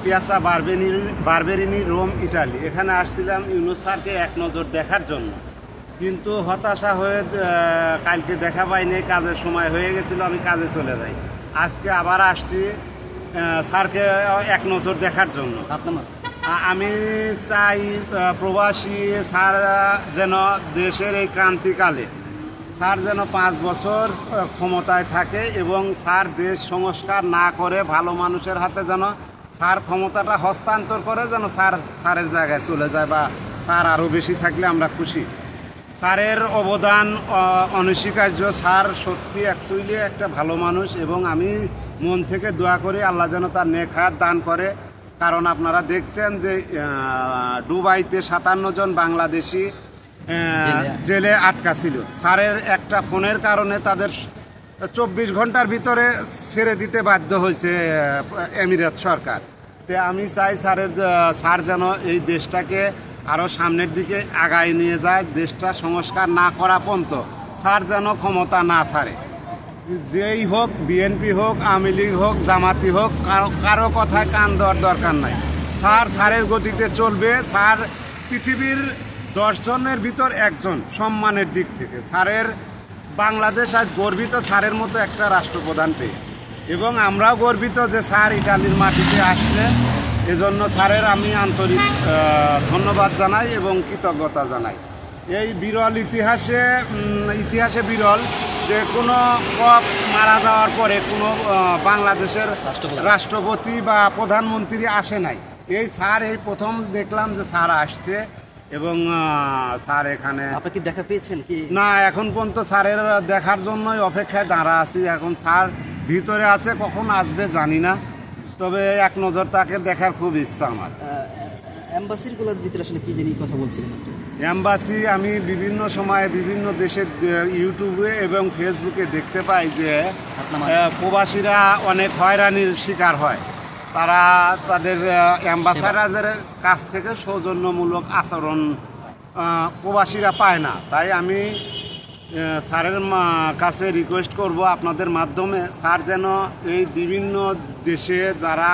Piyasa বারবেরিনি, Rome, Italy. এখানে আসছিলাম ইউনূস স্যারকে এক নজর দেখার জন্য, কিন্তু হতাশা হয়ে কালকে দেখা পাইনি, কাজের সময় হয়ে গেছিল, আমি কাজে চলে যাই। আজকে আবার আসছি স্যারকে এক নজর দেখার জন্য। আমি চাই প্রবাসী স্যার যেন দেশের এই ক্রান্তিকালে স্যার যেন 5 বছর ক্ষমতায় থাকে এবং স্যার দেশ সংস্কার না করে ভালো মানুষের হাতে যেন স্যার ক্ষমতাটা হস্তান্তর করে, যেন স্যারের জায়গায় চলে যায়, বা স্যার আরও বেশি থাকলে আমরা খুশি। স্যারের অবদান অনস্বীকার্য। স্যার সত্যি অ্যাকচুয়ালি একটা ভালো মানুষ এবং আমি মন থেকে দোয়া করি আল্লাহ যেন তার নেক হায়াত দান করে। কারণ আপনারা দেখছেন যে দুবাইতে 57 জন বাংলাদেশি জেলে আটকা ছিল। স্যারের একটা ফোনের কারণে তাদের 24 ঘন্টার ভিতরে ছেড়ে দিতে বাধ্য হয়েছে এমিরেট সরকার। তো আমি চাই স্যার যেন এই দেশটাকে আরও সামনের দিকে আগায় নিয়ে যায়, দেশটা সংস্কার না করা পর্যন্ত স্যার যেন ক্ষমতা না ছাড়ে। যেই হোক, বিএনপি হোক, আওয়ামী লীগ হোক, জামাতি হোক, কারো কথায় কান দেওয়ার দরকার নাই। স্যারের গতিতে চলবে। স্যার পৃথিবীর 10 জনের ভিতর একজন সম্মানের দিক থেকে। স্যারের বাংলাদেশ আজ গর্বিত স্যারের মতো একটা রাষ্ট্রপ্রধান পেয়ে, এবং আমরাও গর্বিত যে স্যার ইটালির মাটিতে আসছে। এজন্য স্যারের আমি আন্তরিক ধন্যবাদ জানাই এবং কৃতজ্ঞতা জানাই। এই বিরল ইতিহাসে বিরল যে কোনো মারা যাওয়ার পরে কোনো বাংলাদেশের রাষ্ট্রপতি বা প্রধানমন্ত্রী আসে নাই। এই স্যার এই প্রথম দেখলাম যে স্যার আসছে এবং স্যার এখানে। আপনি কি দেখা পেয়েছেন কি? না, এখন পর্যন্ত স্যারের দেখার জন্যই অপেক্ষায় দাঁড়া আছি। এখন স্যার ভিতরে আছে, কখন আসবে জানি না, তবে এক নজর তাকে দেখার খুব ইচ্ছা আমার। এম্বাসিগুলোর ভিতরে আসলে কি জানি কথা বলছিলেন? এম্বাসি আমি বিভিন্ন সময়ে বিভিন্ন দেশের ইউটিউবে এবং ফেসবুকে দেখতে পাই যে প্রবাসীরা অনেক হয়রানির শিকার হয়। তারা তাদের অ্যাম্বাসাডারদের কাছ থেকে সৌজন্যমূলক আচরণ প্রবাসীরা পায় না। তাই আমি স্যারের কাছে রিকোয়েস্ট করব আপনাদের মাধ্যমে, স্যার যেন এই বিভিন্ন দেশে যারা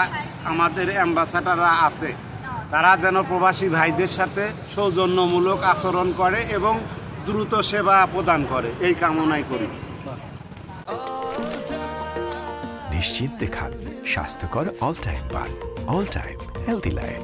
আমাদের অ্যাম্বাসাডাররা আছে তারা যেন প্রবাসী ভাইদের সাথে সৌজন্যমূলক আচরণ করে এবং দ্রুত সেবা প্রদান করে, এই কামনাই করি। নিশ্চিন্তে খান স্বাস্থ্যকর অল টাইম পান। All time healthy life.